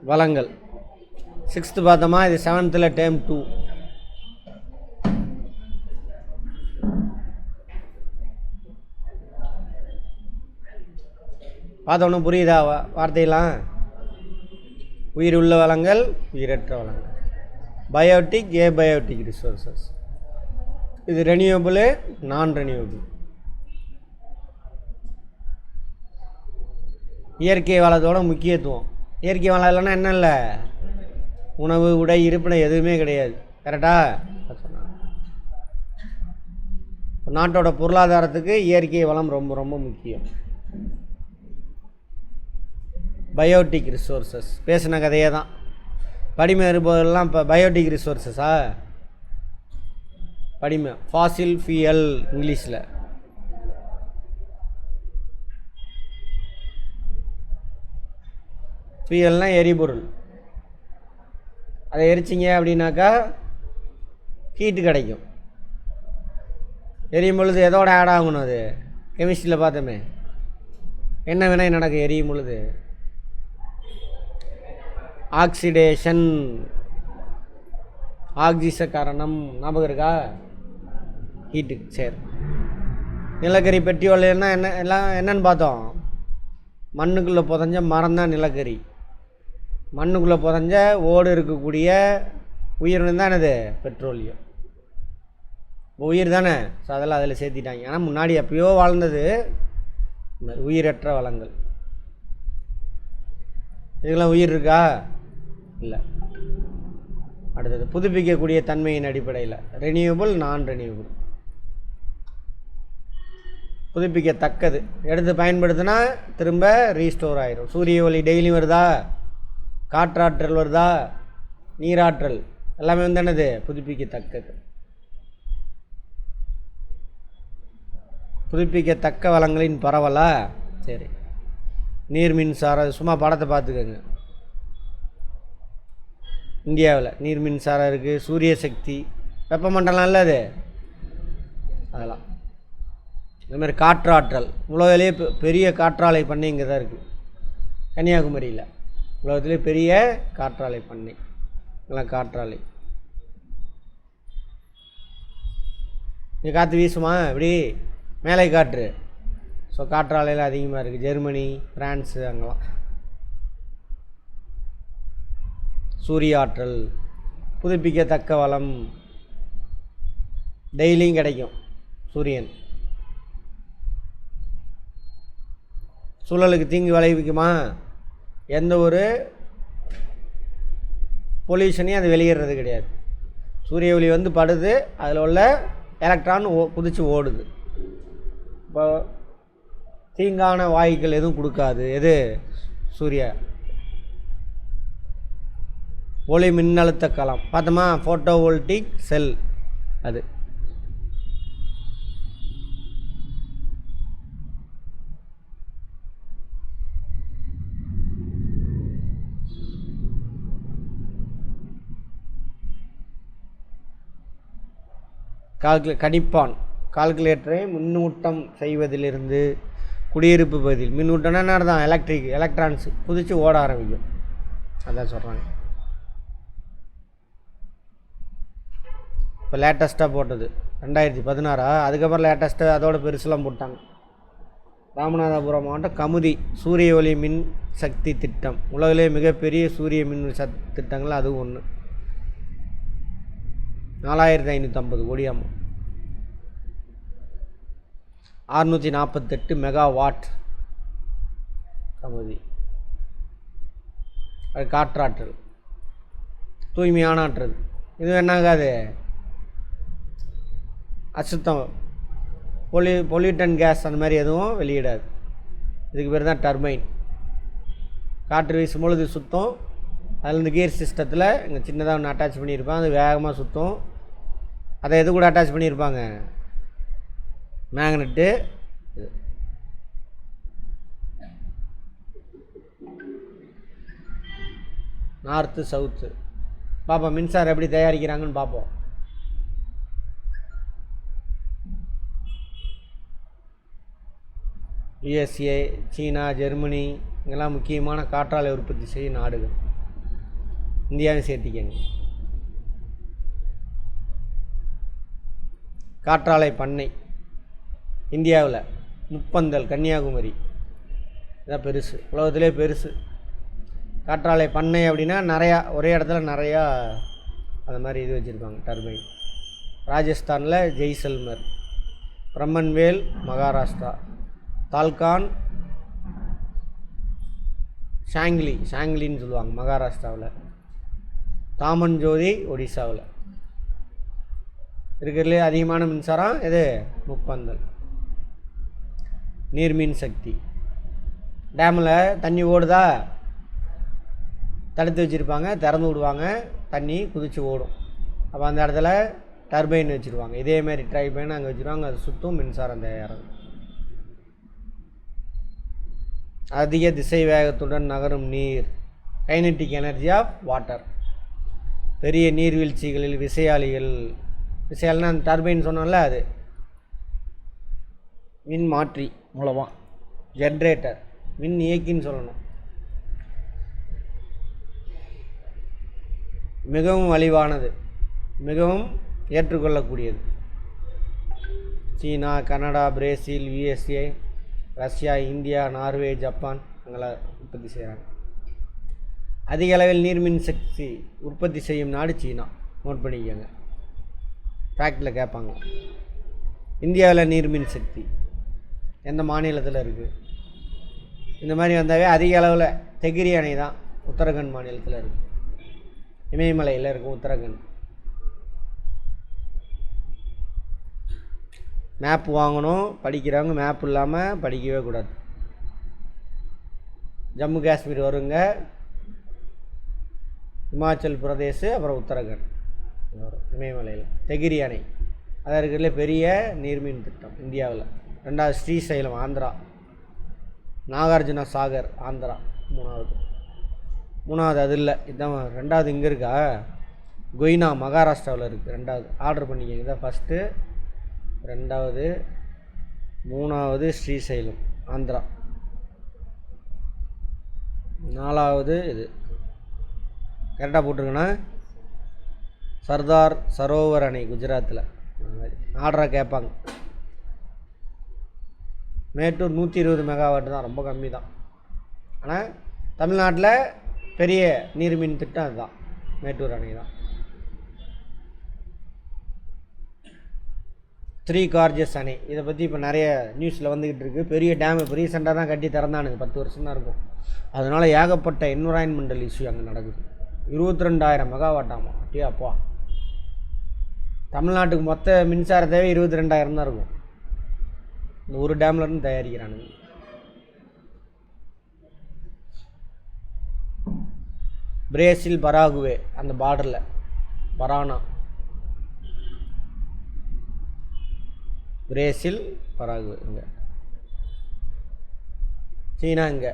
வளங்கள். 6th பார்த்தோமா, இது 7th டேர்ம் 2. பார்த்தோன்னு புரியுதா வார்த்தையெல்லாம்? உயிர் உள்ள வளங்கள், உயிரற்ற வளங்கள். Biotic, abiotic resources. இது ரெனியூவபிள், நான் ரெனியூவபிள். இயற்கை வளத்தோட முக்கியத்துவம். இயற்கை வளம் இல்லைன்னா என்ன இல்லை? உணவு, உடை, இருப்பிடம் எதுவுமே கிடையாது. கரெக்டா? நாட்டோட பொருளாதாரத்துக்கு இயற்கை வளம் ரொம்ப ரொம்ப முக்கியம். பயோட்டிக் ரிசோர்சஸ் பேசின கதையே தான். படிமை இருப்பதெல்லாம் இப்போ பயோட்டிக் ரிசோர்சஸா? படிமை ஃபாசில் ஃபியல் இங்கிலீஷில். ஃபியல்னால் எரிபொருள். அதை எரிச்சிங்க அப்படின்னாக்கா ஹீட்டு கிடைக்கும். எரியும் பொழுது எதோட ஆட் ஆகணும்? அது கெமிஸ்ட்ரியில் பார்த்தோமே, என்ன வினை நடக்கும் எரியும் பொழுது? ஆக்சிடேஷன். ஆக்சிச காரணம் ஞாபகம் இருக்கா? ஹீட்டுக்கு. சரி, நிலக்கரி பெட்ரோல்னா என்ன எல்லாம் என்னன்னு பார்த்தோம்? மண்ணுக்குள்ளே புதஞ்ச மரம் தான் நிலக்கரி. மண்ணுக்குள்ளே புதஞ்ச ஓடு இருக்கக்கூடிய உயிரினம் தான் என்னது? பெட்ரோலியம். உயிர் தானே. ஸோ அதெல்லாம் அதில் சேர்த்திட்டாங்க. ஆனால் முன்னாடி எப்பயோ வாழ்ந்தது உயிரற்ற வளங்கள். இதுக்கெல்லாம் உயிர் இருக்கா? இல்லை. அடுத்தது புதுப்பிக்கக்கூடிய தன்மையின் அடிப்படையில் ரெனியூவபிள், நான் ரெனியூவபிள். புதுப்பிக்கத்தக்கது எடுத்து பயன்படுத்தினா திரும்ப ரீஸ்டோர் ஆயிரும். சூரிய ஒளி டெய்லி வருதா? காற்றாற்றல் வருதா? நீராற்றல் எல்லாமே வந்து என்னது? புதுப்பிக்கத்தக்கது. புதுப்பிக்கத்தக்க வளங்களின் பரவலா? சரி, நீர் மின்சாரம். சும்மா படத்தை பார்த்துக்கோங்க. இந்தியாவில் நீர் மின்சாரம் இருக்குது, சூரிய சக்தி, வெப்பமண்டலம் இல்லை அது, அதெல்லாம். இதுமாதிரி காற்றாற்றல். உலகிலேயே பெரிய காற்றாலை பண்ணை இங்கே தான் இருக்குது, கன்னியாகுமரியில். உலகத்திலே பெரிய காற்றாலை பண்ணை இதெல்லாம் காற்றாலை. இங்கே காற்று வீசுமா? இப்படி மேலே காற்று. ஸோ காற்றாலையில் அதிகமாக இருக்குது. ஜெர்மனி, ஃப்ரான்ஸு, அங்கெல்லாம். சூரிய ஆற்றல் புதுப்பிக்கத்தக்க வளம் டெய்லியும் கிடைக்கும். சூரியன் சூழலுக்கு தீங்கு விளைவிக்குமா? எந்த ஒரு பொல்யூஷனையும் அது வெளியேறது கிடையாது. சூரிய ஒளி வந்து படுது, அதில் உள்ள எலக்ட்ரான் குதித்து ஓடுது. இப்போ தீங்கான வாயுக்கள் எதுவும் கொடுக்காது. எது? சூரிய ஒளி மின்னழுத்த களம் பார்த்தோமா? ஃபோட்டோவோல்டிக் செல். அது கணிப்பான். கால்குலேட்டரை மின்னூட்டம் செய்வதிலிருந்து குடியிருப்பு பகுதியில். மின்னூட்டம்னா என்ன அர்த்தம்? எலக்ட்ரான்ஸ் குதித்து ஓட ஆரம்பிக்கும். அதான் சொல்கிறாங்க. இப்போ லேட்டஸ்ட்டாக போட்டது 2016. அதுக்கப்புறம் லேட்டஸ்ட்டாக அதோட பெருசுலாம் போட்டாங்க. ராமநாதபுரம் மாவட்டம் கமுதி சூரிய ஒளி மின் சக்தி திட்டம். உலகிலே மிகப்பெரிய சூரிய மின் திட்டங்கள் அதுவும் ஒன்று. 4550 கோடியாம். 648 மெகாவாட் கமுதி. அது காற்றாற்றல், தூய்மையான ஆற்றல். இது என்னாகாது? அசுத்தம், பொல்யூட்டன் கேஸ் அந்த மாதிரி எதுவும் வெளியிடாது. இதுக்கு பேர் தான் டர்பைன். காற்று வீசும் பொழுது சுத்தம். அதில் இந்த கியர் சிஸ்டத்தில் இங்கே சின்னதாக ஒன்று அட்டாச் பண்ணியிருப்பாங்க. அது வேகமாக சுத்தம். அதை எது கூட அட்டாச் பண்ணியிருப்பாங்க? மேக்னெட்டு. North south. பார்ப்போம் மின்சாரம் எப்படி தயாரிக்கிறாங்கன்னு பார்ப்போம். யுஎஸ்ஏ, சீனா, ஜெர்மனி இங்கெல்லாம் முக்கியமான காற்றாலை உற்பத்தி செய்யும் நாடுகள். இந்தியாவையும் சேர்த்திக்கங்க. காற்றாலை பண்ணை இந்தியாவில் முப்பந்தல் கன்னியாகுமரி, இதான் பெருசு, உலகத்திலே பெருசு. காற்றாலை பண்ணை அப்படின்னா நிறையா ஒரே இடத்துல நிறையா அது மாதிரி இது வச்சுருப்பாங்க டர்பைன். ராஜஸ்தானில் ஜெய்சல்மர், பிரம்மன்வேல் மகாராஷ்டிரா, தால்கான் ஷாங்லின்னு சொல்லுவாங்க மகாராஷ்டிராவில், தாமன்ஜோதி ஒடிசாவில். இருக்கிறதுலே அதிகமான மின்சாரம் எது? முப்பந்தல். நீர்மின் சக்தி டேமில் தண்ணி ஓடுதா, தடுத்து வச்சுருப்பாங்க, திறந்து விடுவாங்க, தண்ணி குதித்து ஓடும். அப்போ அந்த இடத்துல டர்பைன் வச்சுருவாங்க. இதேமாரி டர்பைன் அங்கே வச்சுருவாங்க, அது சுற்றும், மின்சாரம் தயாராகும். அதிக திசை வேகத்துடன் நகரும் நீர், கைனெட்டிக் எனர்ஜி ஆஃப் வாட்டர். பெரிய நீர்வீழ்ச்சிகளில் விசையாலினா அந்த டர்பைன் சொன்னோம்ல, அது மின் மாற்றி மூலமாக, ஜென்ரேட்டர், மின் இயக்கின்னு சொல்லணும். மிகவும் மலிவானது, மிகவும் ஏற்றுக்கொள்ளக்கூடியது. சீனா, Canada, Brazil, USA, Russia, India, Norway, Japan அங்கெல்லாம் உற்பத்தி செய்கிறாங்க. அதிக அளவில் நீர்மின் சக்தி உற்பத்தி செய்யும் நாடு சீனா. நோட் பண்ணிக்கோங்க, ஃபேக்டில் கேட்பாங்க. இந்தியாவில் நீர்மின் சக்தி எந்த மாநிலத்தில் இருக்குது? இந்த மாதிரி வந்தாவே அதிக அளவில் தெகிரி அணை தான் உத்தரகண்ட் மாநிலத்தில் இருக்குது, இமயமலையில் இருக்கும் உத்தரகண்ட். மேப் வாங்கணும், படிக்கிறவங்க மேப் இல்லாமல் படிக்கவே கூடாது. ஜம்மு காஷ்மீர் வருங்க, இமாச்சல் பிரதேஷ், அப்புறம் உத்தரகண்ட் வரும் இமயமலையில். தெகிரி அணை அதான் இருக்கிறதுல பெரிய நீர்மின் திட்டம் இந்தியாவில். ரெண்டாவது ஸ்ரீசைலம் ஆந்திரா, நாகார்ஜுனா சாகர் ஆந்திரா மூணாவது அது இல்லை, இதுதான் ரெண்டாவது. இங்கே இருக்கா கொய்னா மகாராஷ்டிராவில் இருக்குது ரெண்டாவது. ஆர்டர் பண்ணிக்கங்க, இதான் ஃபஸ்ட்டு, ரெண்டாவது, மூணாவது ஸ்ரீசைலம் ஆந்திரா, நாலாவது இது கரெக்டாக போட்டிருக்கேன்னா சர்தார் சரோவர் அணை குஜராத்தில். ஆர்டராக கேட்பாங்க. மேட்டூர் 120 மெகாவாட் தான், ரொம்ப கம்மி தான். ஆனால் தமிழ்நாட்டில் பெரிய நீர்மின் திட்டம் அதுதான், மேட்டூர் அணை தான். 3 கார்ஜஸ் அணை, இதை பற்றி இப்போ நிறைய நியூஸில் வந்துக்கிட்டு இருக்குது. பெரிய டேம் இப்போ ரீசெண்டாக தான் கட்டி திறந்தானுங்க, 10 வருஷம் தான் இருக்கும். அதனால் ஏகப்பட்ட என்விரான்மெண்டல் இஷ்யூ அங்கே நடக்குது. 22,000 மெகாவாட்டாமா, அப்பா. தமிழ்நாட்டுக்கு மொத்த மின்சார தேவை 22,000 தான் இருக்கும். இந்த ஒரு டேம்லேருந்து தயாரிக்கிறானுங்க. பிரேசில் பராகுவே அந்த பார்டரில், பரானா, பிரேசில் பராகுவே இங்கே. சீனா இங்கே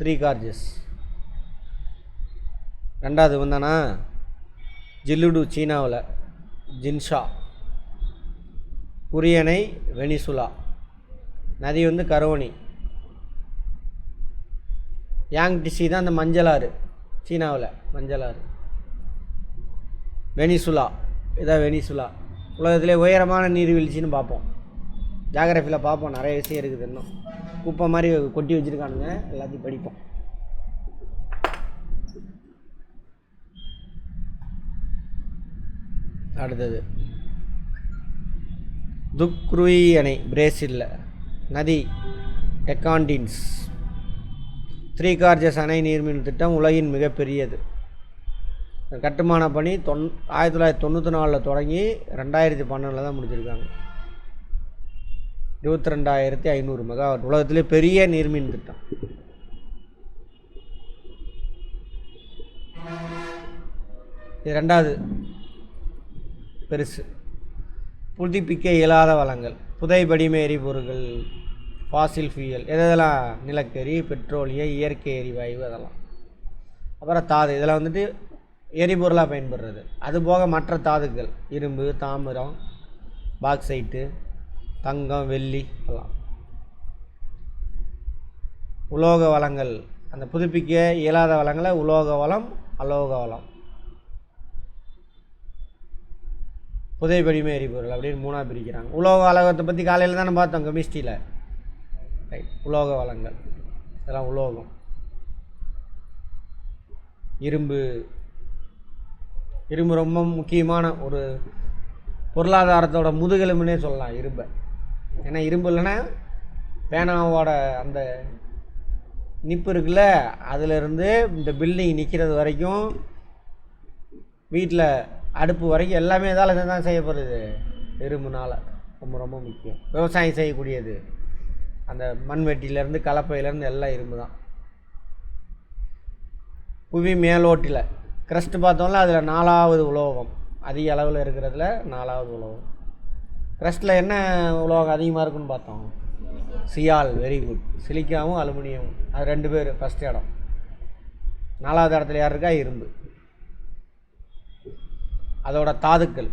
3 கார்ஜஸ். ரெண்டாவது வந்தானா ஜில்லுடு சீனாவில், ஜின்ஷா. குரியணை வெனிசுலா, நதி வந்து கரோனி. யாங்டிசி தான் அந்த மஞ்சளாறு, சீனாவில் மஞ்சளாறு. வெனிசுலா, இதான் வெனிசுலா. உலகத்திலே உயரமான நீர்வீழ்ச்சின்னு பார்ப்போம், ஜாகிரஃபியில் பார்ப்போம். நிறைய விஷயம் இருக்குது, இன்னும் குப்பை மாதிரி கொட்டி வச்சுருக்கானுங்க, எல்லாத்தையும் படிப்போம். அடுத்தது துக்ருய் அணை பிரேசிலில், நதி டெக்காண்டின்ஸ். 3 கார்ஜஸ் அணை நீர்மின் திட்டம் உலகின் மிகப்பெரியது. கட்டுமான பணி 1994 தொடங்கி 2012 தான் முடிச்சிருக்காங்க. 22,500 மெகாவாட், உலகத்திலே பெரிய நீர்மின் திட்டம். இது ரெண்டாவது பெருசு. புதுப்பிக்க இயலாத வளங்கள், புதைபடிம எரிபொருள்கள், ஃபாசில் ஃபியூயல், எதெல்லாம் நிலக்கரி, பெட்ரோலியம், இயற்கை எரிவாயு, அதெல்லாம். அப்புறம் தாது, இதெல்லாம் வந்துட்டு எரிபொருளாக பயன்படுறது. அதுபோக மற்ற தாதுக்கள், இரும்பு, தாமிரம், பாக்சைட்டு, தங்கம், வெள்ளி எல்லாம். உலோக வளங்கள், அந்த புதுப்பிக்க இயலாத வளங்களை உலோக வளம், அலோக வளம், புதை படிம எரிபொருள் அப்படின்னு 3ஆக பிரிக்கிறாங்க. உலோக அலோகத்தை பற்றி காலையில் தானே பார்த்தோம் கெமிஸ்ட்ரியில். ரைட், உலோக வளங்கள் இதெல்லாம் உலோகம். இரும்பு இரும்பு ரொம்ப முக்கியமான ஒரு பொருளாதாரத்தோட முதுகெலும்புனே சொல்லலாம் இரும்பை. ஏன்னா இரும்பு இல்லைன்னா பேனாவோட அந்த நிப்பு இருக்குல்ல, அதிலிருந்து இந்த பில்டிங் நிற்கிறது வரைக்கும், வீட்டில் அடுப்பு வரைக்கும் எல்லாமே இதால் தான் செய்யப்படுது, இரும்புனால். ரொம்ப ரொம்ப முக்கியம். விவசாயம் செய்யக்கூடியது அந்த மண்வெட்டியிலேருந்து கலப்பையிலேருந்து எல்லாம் இரும்பு தான். புவி மேலோட்டில் கிரஸ்ட் பார்த்தோம்ல, அதில் 4ஆவது உலோகம் அதிக அளவில் இருக்கிறதுல 4ஆவது உலோகம். கிரஸ்ட்டில் என்ன உலோகம் அதிகமாக இருக்குன்னு பார்த்தோம்? சியால். Very good. சிலிக்காவும் அலுமினியமும், அது 2 பேர் ஃபஸ்ட் இடம். 4ஆவது இடத்துல யார் இருக்கா? இரும்பு. அதோட தாதுக்கள்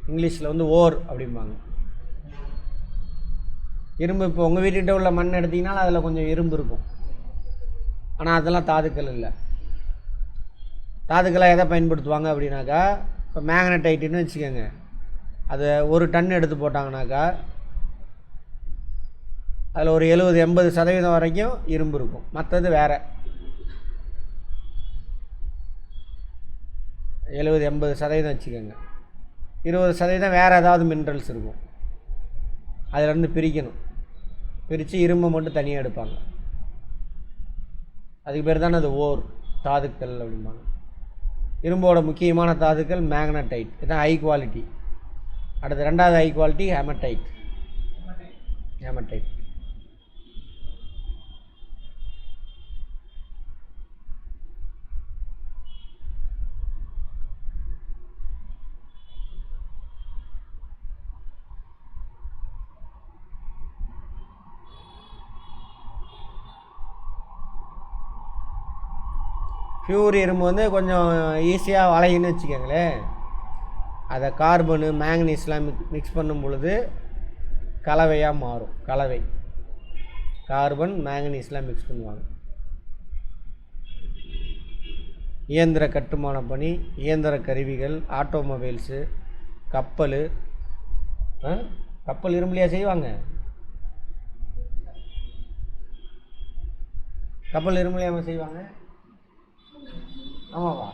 இங்கிலீஷில் ஓர் அப்படிம்பாங்க. இரும்பு இப்போ உங்கள் வீட்டுக்கிட்ட உள்ள மண் எடுத்திங்கனாலும் அதில் கொஞ்சம் இரும்பு இருக்கும், ஆனால் அதெல்லாம் தாதுக்கள் இல்லை. தாதுக்களாக எதை பயன்படுத்துவாங்க அப்படின்னாக்கா, இப்போ மேக்னடைட்டுன்னு வச்சுக்கோங்க, அதை 1 டன் எடுத்து போட்டாங்கனாக்கா அதில் ஒரு 70-80% வரைக்கும் இரும்பு இருக்கும். மற்றது வேறு 70-80% வச்சுக்கோங்க. 20% வேறு ஏதாவது மினரல்ஸ் இருக்கும். அதிலேருந்து பிரிக்கணும், பிரித்து இரும்பை மட்டும் தனியாக எடுப்பாங்க. அதுக்கு பேர் தானே அது ஓர், தாதுக்கள் அப்படிம்பாங்க. இரும்போட முக்கியமான தாதுக்கள் மேக்னடைட், இதுதான் ஹை குவாலிட்டி. அடுத்து 2வது high quality haematite. Haematite pure இரும்பு கொஞ்சம் ஈஸியாக வளையுன்னு வச்சுக்கோங்களேன். அதை கார்பனு மேங்கனீஸ்லாம் மிக்ஸ் பண்ணும் பொழுது கலவையாக மாறும். கலவை கார்பன் மேங்கனீஸ்லாம் மிக்ஸ் பண்ணுவாங்க. இயந்திர கட்டுமான பணி, இயந்திர கருவிகள், ஆட்டோமொபைல்ஸு, கப்பல். கப்பல் இரும்புலையா செய்வாங்க? கப்பல் இரும்புலையாம செய்வாங்க? ஆமாவா?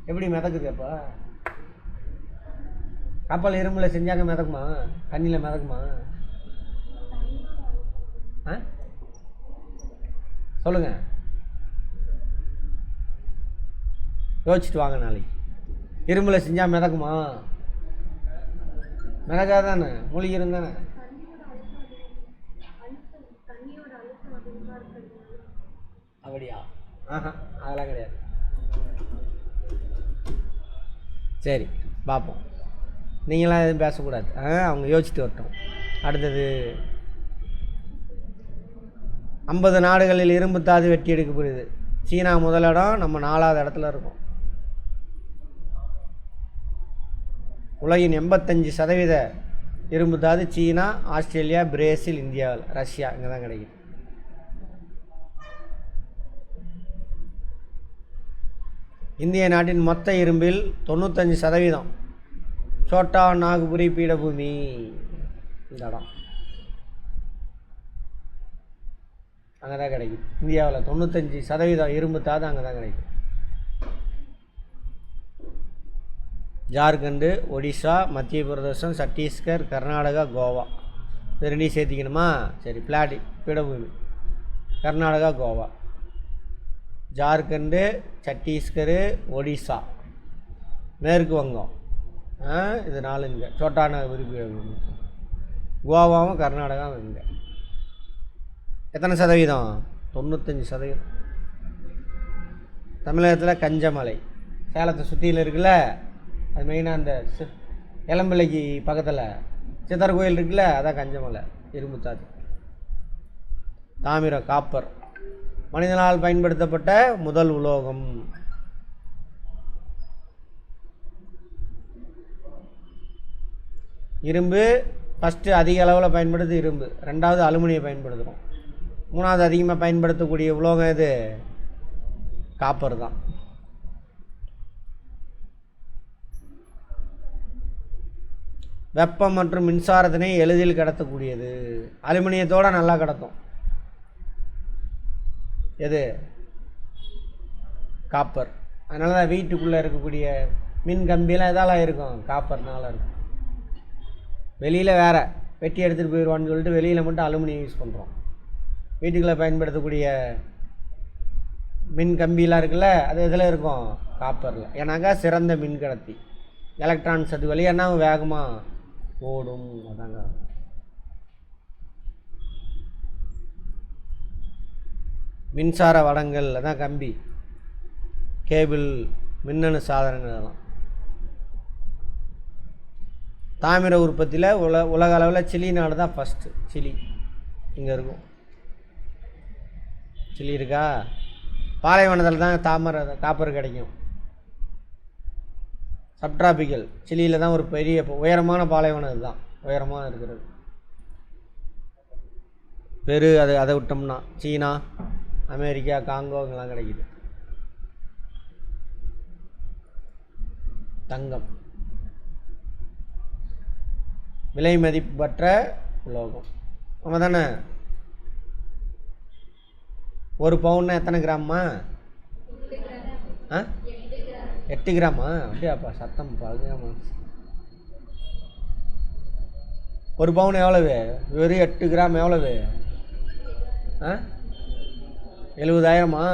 எப்படி மிதக்குது? அப்போ கப்பல் இரும்பில் செஞ்சாங்க மிதக்குமா? தண்ணியில் மிதக்குமா? சொல்லுங்கள், யோசிச்சுட்டு வாங்க. நாளைக்கு இரும்பில் செஞ்சால் மிதக்குமா? மிதக்காதானே, மூழ்கிரும் தானே. அப்படியா? அதெல்லாம் கிடையாது. சரி, பார்ப்போம். நீங்களாம் எதுவும் பேசக்கூடாது, அவங்க யோசிச்சுட்டு வரட்டும். அடுத்தது 50 நாடுகளில் இரும்பு தாது வெட்டி எடுக்கப்படுது. சீனா முதலிடம், நம்ம 4ஆவது இடத்துல இருக்கோம். உலகின் 85% இரும்பு தாது சீனா, ஆஸ்திரேலியா, பிரேசில், இந்தியாவில், ரஷ்யா இங்கே தான் கிடைக்குது. இந்திய நாட்டின் மொத்த இரும்பில் 95% சோட்டா நாகுபுரி பீடபூமி இந்த இடம் அங்கே தான் கிடைக்கும். இந்தியாவில் 95% இரும்பு தாது அங்கே தான் கிடைக்கும். ஜார்க்கண்டு, ஒடிசா, மத்திய பிரதேசம், சத்தீஸ்கர், கர்நாடகா, கோவா, இது 2 சேர்த்திக்கணுமா? சரி, பிளாட்டி பீடபூமி கர்நாடகா, கோவா, ஜார்க்கண்டு, சத்தீஸ்கர், ஒடிசா, மேற்கு வங்கம், இது 4 இங்கே சோட்டான விருப்பி. கோவாவும் கர்நாடகாவும் இங்கே. எத்தனை சதவீதம்? 95%. தமிழகத்தில் கஞ்சமலை, சேலத்தை சுற்றியில் இருக்குல்ல, அது மெயினாக அந்த இளம்பிள்ளைக்கு பக்கத்தில் சித்தர் கோயில் இருக்குல்ல, அதான் கஞ்சமலை, இரும்பு தாது. தாமிரம், காப்பர் மனிதனால் பயன்படுத்தப்பட்ட முதல் உலோகம். இரும்பு ஃபஸ்ட்டு அதிக அளவில் பயன்படுது இரும்பு, 2வது அலுமினியம் பயன்படுத்துகிறோம், 3வது அதிகமாக பயன்படுத்தக்கூடிய உலோகம் இது காப்பர் தான். வெப்பம் மற்றும் மின்சாரத்தினை எளிதில் கடத்தக்கூடியது. அலுமினியத்தோடு நல்லா கடத்தும். எது? காப்பர். அதனால தான் வீட்டுக்குள்ளே இருக்கக்கூடிய மின் கம்பியெல்லாம் எதால் இருக்கும்? காப்பர்னால இருக்கும். வெளியில் வேறு வெட்டி எடுத்துகிட்டு போயிடுவான்னு சொல்லிட்டு வெளியில் மட்டும் அலுமினியம் யூஸ் பண்ணுறோம். வீட்டுக்குள்ளே பயன்படுத்தக்கூடிய மின் கம்பியெலாம் இருக்குல்ல, அது இதில் இருக்கும், காப்பரில். ஏன்னாக்கா சிறந்த மின் கடத்தி. எலக்ட்ரான்ஸ் அது வழியானா வேகமாக ஓடும். அதாங்க. மின்சார வடங்கள், அதான் கம்பி, கேபிள், மின்னணு சாதனங்கள் அதெல்லாம். தாமிர உற்பத்தியில் உலக அளவில் சிலி நாடு தான் ஃபஸ்ட்டு. சிலி இங்கே இருக்கும். சிலி இருக்கா? பாலைவனத்தில் தான் காப்பர் கிடைக்கும். சப்ட்ராபிக்கல் சிலியில் தான் ஒரு பெரிய உயரமான பாலைவனம். இதுதான் உயரமாக இருக்கிறது. அதை விட்டோம்னா சீனா, அமெரிக்கா, காங்கோ இங்கெல்லாம் கிடைக்குது. தங்கம் விலை மதிப்பற்ற உலோகம். ஆமாம் தானே? ஒரு பவுன்னா எத்தனை கிராம்மா? 8 கிராமா? அப்படியாப்பா, சத்தம் பாருங்க. ஒரு பவுன் எவ்வளவு? வெறும் 8 கிராம் எவ்வளவு? 70,000.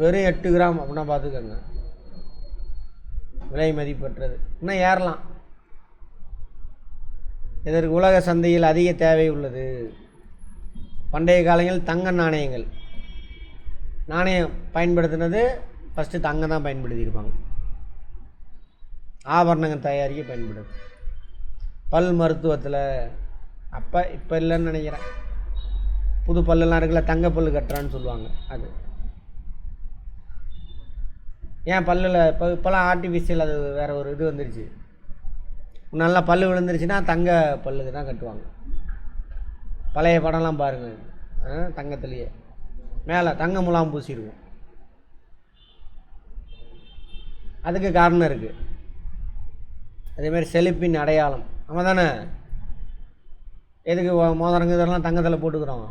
வெறும் 8 கிராம் அப்படின்னா பார்த்துக்கோங்க. விலை மதிப்பற்றது. இன்னும் ஏறலாம். இதற்கு உலக சந்தையில் அதிக தேவை உள்ளது. பண்டைய காலங்களில் தங்க நாணயம் பயன்படுத்தினது ஃபஸ்ட்டு தங்கம் தான் பயன்படுத்தியிருப்பாங்க. ஆபரணங்கள் தயாரிக்க பயன்படுது. பல் மருத்துவத்தில் இப்போ இல்லைன்னு நினைக்கிறேன். புது பல்லெல்லாம் இருக்குல்ல, தங்க பல் கட்டுறான்னு சொல்லுவாங்க. அது ஏன் பல்லில் இப்போலாம் ஆர்டிஃபிஷியல், அது வேறு ஒரு இது வந்துருச்சு. நல்லா பல் விழுந்துருச்சுன்னா தங்க பல்லுக்கு தான் கட்டுவாங்க. பழைய படம்லாம் பாருங்கள், தங்கத்துலேயே மேலே தங்க முலாம் பூசியிருக்கும். அதுக்கு காரணம் இருக்குது. அதேமாதிரி செழிப்பின் அடையாளம். ஆமாம் தானே? எதுக்கு மோதிரங்க இதெல்லாம் தங்கத்தில் போட்டுக்கிறோம்?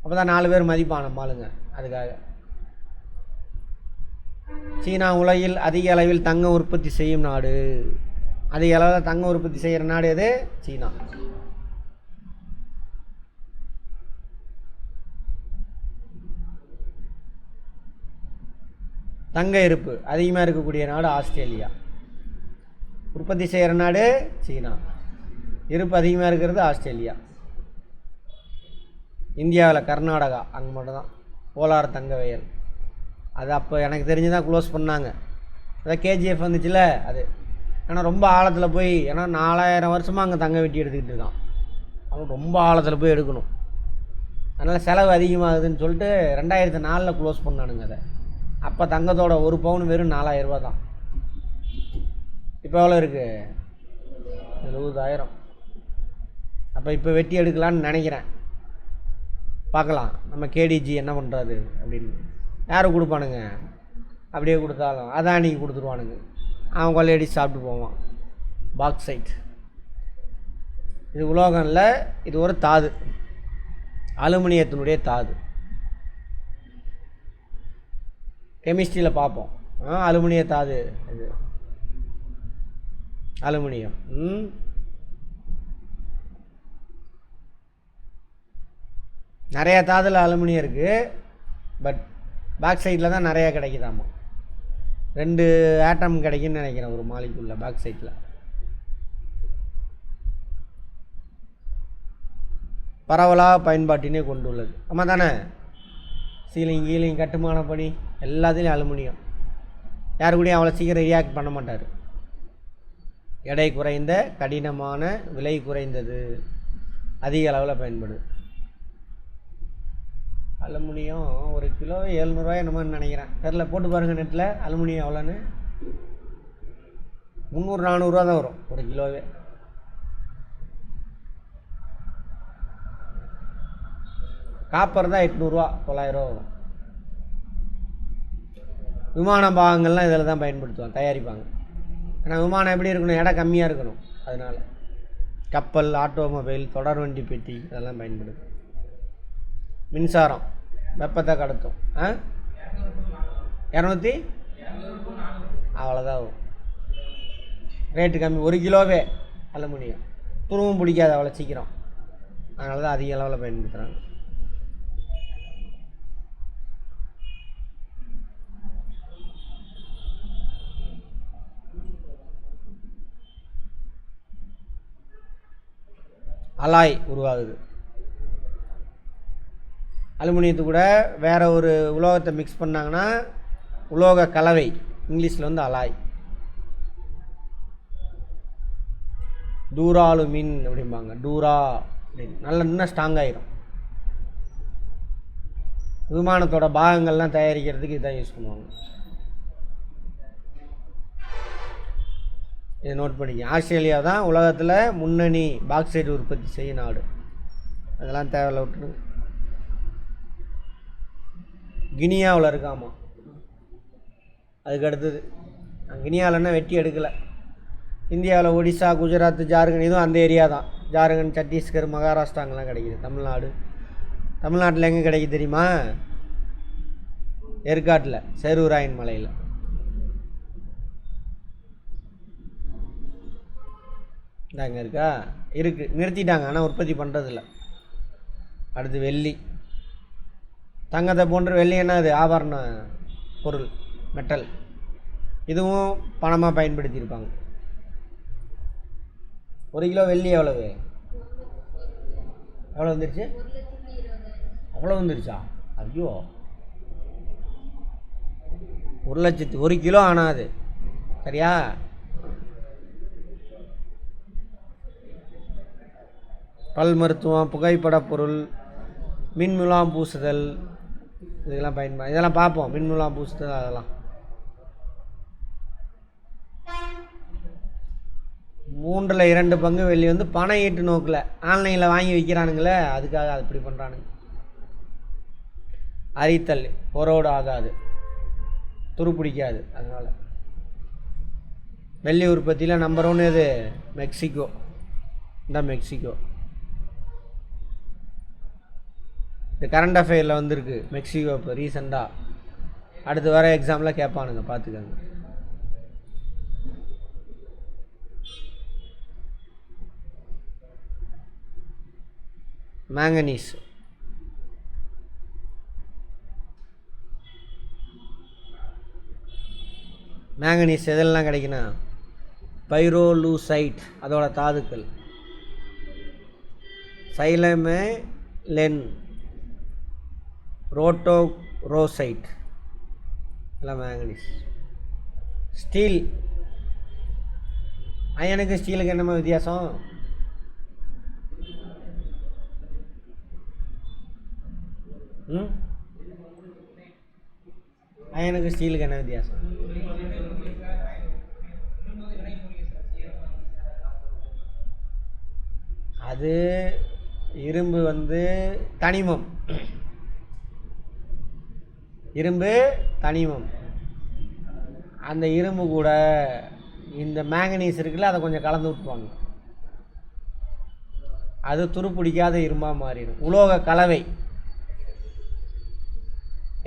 அப்போ தான் 4 பேர் மதிப்பான் நம்ம ஆளுங்க. அதுக்காக. சீனா உலகில் அதிக அளவில் தங்கம் உற்பத்தி செய்யும் நாடு. அதிக அளவில் தங்கம் உற்பத்தி செய்கிற நாடு எது? சீனா. தங்க இருப்பு அதிகமாக இருக்கக்கூடிய நாடு ஆஸ்திரேலியா. உற்பத்தி செய்கிற நாடு சீனா. இருப்பு அதிகமாக இருக்கிறது ஆஸ்திரேலியா. இந்தியாவில் கர்நாடகா, அங்கே மட்டும்தான் கோலார் தங்க வயல். அது அப்போ எனக்கு தெரிஞ்சு தான் க்ளோஸ் பண்ணாங்க. அதான் கேஜிஎஃப் வந்துச்சுல அது. ஆனால் ரொம்ப ஆழத்தில் போய், ஏன்னா 4000 வருஷமாக அங்கே தங்க வெட்டி எடுத்துக்கிட்டு இருக்கான். அவன் ரொம்ப ஆழத்தில் போய் எடுக்கணும். அதனால் செலவு அதிகமாகுதுன்னு சொல்லிட்டு 2004 க்ளோஸ் பண்ணானுங்க அதை. அப்போ தங்கத்தோட ஒரு பவுன் வெறும் 4000 ரூபா தான். இப்போ எவ்வளோ இருக்குது? 70,000. அப்போ இப்போ வெட்டி எடுக்கலான்னு நினைக்கிறேன். பார்க்கலாம் நம்ம கேடிஜி என்ன பண்ணுறாரு அப்படின்னு. யாரும் கொடுப்பானுங்க? அப்படியே கொடுத்தாலும் அதானிக்கு கொடுத்துருவானுங்க. அவன் கொள்ளையடி சாப்பிட்டு போவான். பாக்சைட் இது உலோகம் இல்லை, இது ஒரு தாது, அலுமினியத்தினுடைய தாது. கெமிஸ்ட்ரியில் பார்ப்போம். அலுமினிய தாது இது அலுமினியம். நிறையா தாதில் அலுமினியம் இருக்குது. பட் பாக்சைட்டில் தான் நிறையா கிடைக்குதாமா. 2 ஆட்டம் கிடைக்குன்னு நினைக்கிறேன் ஒரு மாலிகுலில் பாக்சைட்டில். பரவலாக பயன்பாட்டினே கொண்டுள்ளது. ஆமாம் தானே? சீலிங் கீலிங் கட்டுமான பணி எல்லாத்துலேயும் அலுமினியம். யாரு கூடயும் அவ்வளோ சீக்கிரம் ரியாக்ட் பண்ண மாட்டார். எடை குறைந்த, கடினமான, விலை குறைந்தது, அதிக அளவில் பயன்படுது. அலுமினியம் ஒரு கிலோ 700 ரூபாய் என்னமோன்னு நினைக்கிறேன். தெரில, போட்டு பாருங்கள் நெட்டில். அலுமினியம் எவ்வளோன்னு 300-400 ரூபா தான் வரும் ஒரு கிலோவே. காப்பர் தான் 800 ரூபா 900 ரூபா வரும். விமான பாகங்கள்லாம் இதில் தான் பயன்படுத்துவாங்க, தயாரிப்பாங்க. ஏன்னா விமானம் எப்படி இருக்கணும், இடம் கம்மியாக இருக்கணும். அதனால் கப்பல், ஆட்டோமொபைல், தொடர்வண்டி பெட்டி இதெல்லாம் பயன்படுது. மின்சாரம் வெப்பத்தை கடத்தும். 200 அவ்வளோதான் வரும். ரேட்டு கம்மி, 1 கிலோவே அலுமினியம். துருவும் பிடிக்காது அவ்வளோ சீக்கிரம். அதனால தான் அதிக அளவில் பயன்படுத்துகிறாங்க. அலாய் உருவாகுது. அலுமினியத்து கூட வேறு ஒரு உலோகத்தை மிக்ஸ் பண்ணாங்கன்னா உலோக கலவை, இங்கிலீஷில் வந்து அலாய். டூராலுமின் அப்படிம்பாங்க, டூரா அப்படின்னு. நல்லா இன்னும் ஸ்ட்ராங் ஆயிரும். விமானத்தோட பாகங்கள்லாம் தயாரிக்கிறதுக்கு இதான் யூஸ் பண்ணுவாங்க. இதை நோட் பண்ணிக்க. ஆஸ்திரேலியா தான் உலகத்தில் முன்னணி பாக்சைட் உற்பத்தி செய்யும் நாடு. அதெல்லாம் தேவையில்ல, விட்டுரு. கினியாவில் இருக்காமா. அதுக்கு அடுத்தது கினியாவில்னா வெட்டி எடுக்கலை. இந்தியாவில் ஒடிசா, குஜராத், ஜார்க்கண்ட், இதுவும் அந்த ஏரியா தான். ஜார்க்கண்ட், சத்தீஸ்கர், மகாராஷ்டிராங்கெல்லாம் கிடைக்கிது. தமிழ்நாட்டில் எங்கே கிடைக்குது தெரியுமா? ஏற்காட்டில், சேரூராயன் மலையில். இந்தாங்க இருக்கா, இருக்குது, நிறுத்திட்டாங்க. ஆனால் உற்பத்தி பண்ணுறதில்ல. அடுத்து வெள்ளி, தங்கத்தை போன்ற வெள்ளி என்னது ஆபரண பொருள், மெட்டல். இதுவும் பணமாக பயன்படுத்தியிருப்பாங்க. 1 கிலோ வெள்ளி எவ்வளவு வந்துருச்சு? அவ்வளோ வந்துருச்சா? ஐயோ, 1,00,000 1 கிலோ ஆனாது. சரியா? பல் மருத்துவம், புகைப்பட பொருள், மின்முலாம் பூசுதல், இதெல்லாம் இதெல்லாம் பார்ப்போம். மின்முலாம் பூசுதல் அதெல்லாம் 3/2 பங்கு வெள்ளி வந்து பண ஈட்டு நோக்கில் ஆன்லைனில் வாங்கி விற்கிறானுங்களே, அதுக்காக அது இப்படி பண்ணுறானுங்க. அரித்தல், பொரோடு ஆகாது, துருப்பிடிக்காது. அதனால் வெள்ளி உற்பத்தியில் நம்பர் 1 எது? மெக்சிகோ. இந்த மெக்சிகோ இந்த கரண்ட் அஃபேரில் வந்துருக்கு மெக்சிகோ இப்போ ரீசெண்டாக. அடுத்து வர எக்ஸாமில் கேட்பானுங்க, பார்த்துக்கோங்க. மேங்கனீஸ், மேங்கனீஸ் எதெல்லாம் கிடைக்குன்னா பைரோலூசைட் அதோட தாதுக்கள், சைலமே லென், ரோட்டோரோசைட் எல்லாம் மேங்கனீஸ். ஸ்டீல், அயனுக்கு ஸ்டீலுக்கு என்னமா வித்தியாசம்? அயனுக்கு ஸ்டீலுக்கு என்ன வித்தியாசம்? அது இரும்பு வந்து தனிமம், இரும்பு தனிமம். அந்த இரும்பு கூட இந்த மேங்கனீஸ் இருக்குல்ல, அதை கொஞ்சம் கலந்து விட்டுருவாங்க. அது துருப்பிடிக்காத இரும்பாக மாறிடும். உலோக கலவை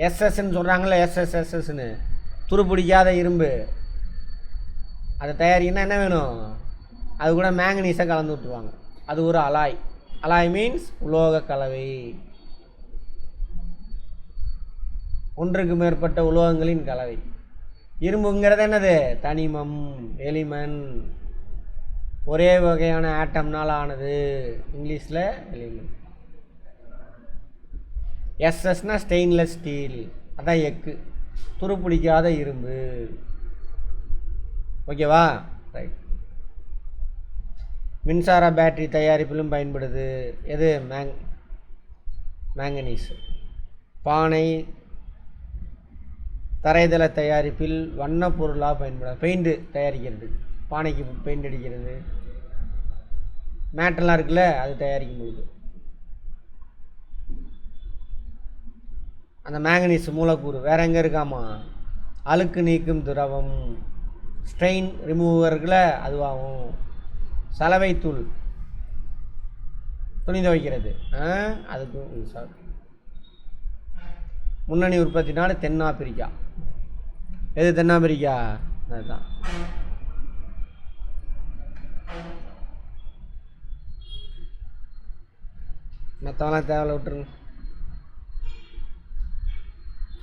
எஸ்எஸ்ன்னு சொல்கிறாங்களே, எஸ்எஸ்எஸ்எஸ்ன்னு, துருப்பிடிக்காத இரும்பு. அதை தயாரிக்கணும்னா என்ன வேணும்? அது கூட மேங்கனீஸை கலந்து விட்டுருவாங்க. அது ஒரு அலாய். அலாய் மீன்ஸ் உலோக கலவை. ஒன்றுக்கு மேற்பட்ட உலோகங்களின் கலவை. இரும்புங்கிறது என்னது? தனிமம், எலிமெண்ட். ஒரே வகையான ஆட்டம்னால் ஆனது, இங்கிலீஷில் எலிமெண்ட். எஸ்எஸ்னா ஸ்டெயின்லெஸ் ஸ்டீல், அதான் எக்கு, துருப்பிடிக்காத இரும்பு. ஓகேவா? ரைட். மின்சார பேட்டரி தயாரிப்பிலும் பயன்படுது. எது? மேங்கனீஸ். பானை, தரைதள தயாரிப்பில் வண்ண பொருளாக பயன்படுது. பெயிண்ட் தயாரிக்கிறது, பானைக்கு பெயிண்ட் அடிக்கிறது, மேட்டெல்லாம் இருக்குல்ல, அது தயாரிக்கும் பொழுது அந்த மேங்கனீஸ் மூலக்கூறு வேறு எங்கே இருக்காமா? அழுக்கு நீக்கும் திரவம். ஸ்ட்ரெயின் ரிமூவர்களை அதுவாகும். சலவைத்தூள் துணி துவைக்கிறது, அதுக்கும் யூஸ் ஆகும். முன்னணி உற்பத்தி நாடு தென்னாப்பிரிக்கா. எது தென்னாப்பிரிக்கா? அதுதான். மற்றவெல்லாம் தேவையில்ல, விட்டுருங்க.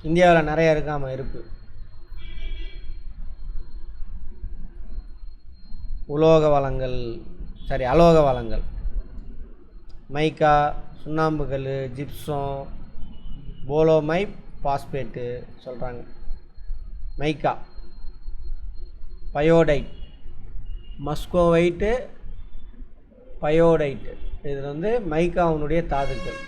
இந்தியாவில் நிறைய இருக்காமல் இருப்பு. உலோக வளங்கள், அலோக வளங்கள். மைக்கா, சுண்ணாம்புகள், ஜிப்சம், போலோமைட், பாஸ்பேட்டு சொல்கிறாங்க. மைக்கா, பயோடைட், மஸ்கோவைட்டு, பயோடைட்டு. இது வந்து மைக்காவுனுடைய தாதுக்கள்.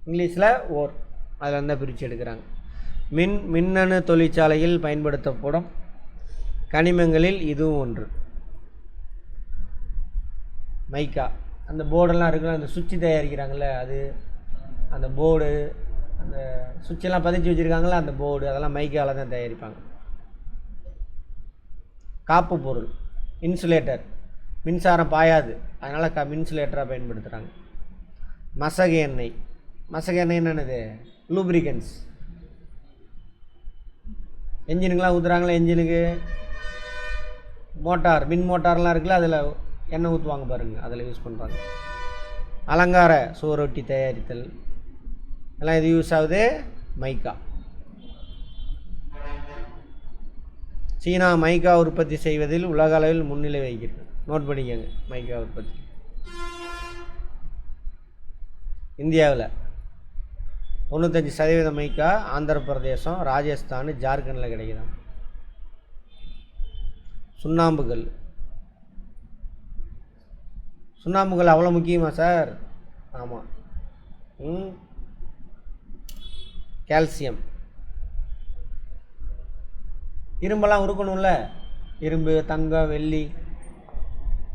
இங்கிலீஷில் ஓர், அதில் இருந்தால் பிரித்து எடுக்கிறாங்க. மின்னணு தொழிற்சாலையில் பயன்படுத்தப்படும் கனிமங்களில் இதுவும் ஒன்று. மைக்கா, அந்த போர்டெல்லாம் இருக்குல்ல, அந்த சுவிட்சு தயாரிக்கிறாங்கள்ல, அது அந்த போர்டு, அந்த சுவிட்செல்லாம் பதிச்சு வச்சுருக்காங்களா, அந்த போர்டு, அதெல்லாம் மைக்காவில் தான் தயாரிப்பாங்க. காப்பு பொருள், இன்சுலேட்டர், மின்சாரம் பாயாது, அதனால் மின்சுலேட்டராக பயன்படுத்துகிறாங்க. மசகு எண்ணெய். மசகு எண்ணெய் என்னென்னது? லூப்ரிகன்ஸ். என்ஜினுக்கெலாம் ஊற்றுறாங்களே, என்ஜினுக்கு மோட்டார், மின் மோட்டார்லாம் இருக்குல்ல, அதில் எண்ணெய் ஊற்றுவாங்க பாருங்கள், அதில் யூஸ் பண்ணுறாங்க. அலங்கார சுவரொட்டி தயாரித்தல் எல்லாம் இது யூஸ் ஆகுது. மைக்கா. சீனா மைக்கா உற்பத்தி செய்வதில் உலக அளவில் முன்னிலை வகிக்கிறது. நோட் பண்ணிக்கோங்க, மைக்கா உற்பத்தி. இந்தியாவில் 95% மைக்கா ஆந்திர பிரதேசம், ராஜஸ்தான், ஜார்க்கண்டில் கிடைக்குதான். சுண்ணாம்புகள். சுண்ணாம்புகள் அவ்வளோ முக்கியமா சார்? ஆமாம். கால்சியம். இரும்பெல்லாம் உருக்கணும்ல, இரும்பு, தங்கம், வெள்ளி,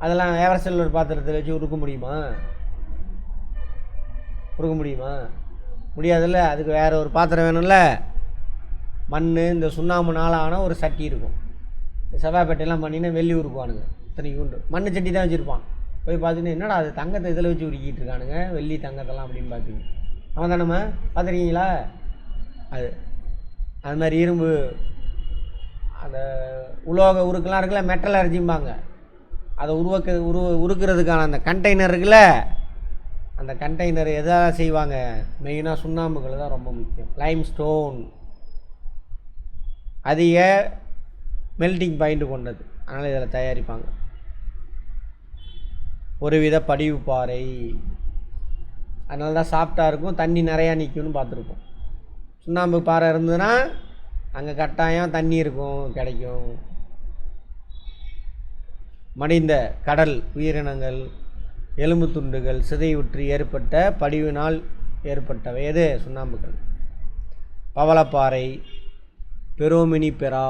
அதெல்லாம் ஏவரசல் ஒரு பாத்திரத்தில் வச்சு உருக்க முடியுமா? உருக்க முடியுமா? முடியாதுல்ல. அதுக்கு வேறு ஒரு பாத்திரம் வேணும்ல. மண், இந்த சுண்ணாம்பு நாளான ஒரு சட்டி இருக்கும். செவ்வாய்ப்பேட்டையெல்லாம் பண்ணினா வெள்ளி உருக்குவானுங்க. இத்தனைக்கு உண்டு. மண் சட்டி தான் வச்சுருப்பான். போய் பார்த்துட்டு என்னடா அது தங்கத்தை இதில் வச்சு உருக்கிட்டு இருக்கானுங்க, வெள்ளி தங்கத்தெல்லாம் அப்படின்னு பார்ப்பீங்க. அவன் தானே பார்த்துருக்கீங்களா? அது மாதிரி இரும்பு, அந்த உலோக உருக்கெல்லாம் இருக்குல்ல, மெட்டல் அரைச்சிம்பாங்க. அதை உருக்கிறதுக்கான அந்த கண்டெய்னர் இருக்குல்ல, அந்த கண்டெய்னர் எதாவது செய்வாங்க? மெயினாக சுண்ணாம்புகள் தான் ரொம்ப முக்கியம். லைம் ஸ்டோன் அதிக மெல்டிங் பாயிண்ட் கொண்டது, அதனால் இதில் தயாரிப்பாங்க. ஒருவித படிவு பாறை, அதனால தான் சாஃப்டாக இருக்கும், தண்ணி நிறையா நிற்கும்னு பார்த்துருக்கோம். சுண்ணாம்பு பாறை இருந்ததுன்னா அங்கே கட்டாயம் தண்ணி இருக்கும், கிடைக்கும். மடிந்த கடல் உயிரினங்கள், எலும்பு துண்டுகள் சிதைவுற்று ஏற்பட்ட படிவினால் ஏற்பட்டவை எது? சுண்ணாம்புகள். பவளப்பாறை, பெரோமினிபெரா,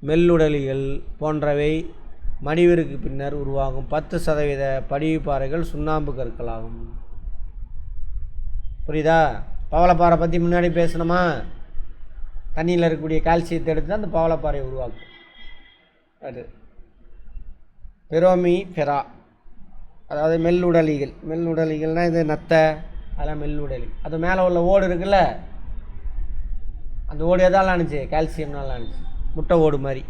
மெல்லுடலிகள் போன்றவை மடிவிற்கு பின்னர் உருவாகும் 10% படிவு பாறைகள் சுண்ணாம்பு கற்களாகும். புரியுதா? பவளப்பாறை பற்றி முன்னாடி பேசணுமா? தண்ணியில் இருக்கக்கூடிய கால்சியத்தை எடுத்து தான் அந்த பவளப்பாறை உருவாக்கும். அது பெரோமிஃபெரா, அதாவது மெல்லுடலிகள். மெல்லுடலிகள்னால் இது நத்தை, அதெல்லாம் மெல்லுடலி. அது மேலே உள்ள ஓடு இருக்குல்ல, அந்த ஓடு எதால் ஆணுச்சு? கால்சியம்னால ஆணுச்சு. முட்டை ஓடு மாதிரி.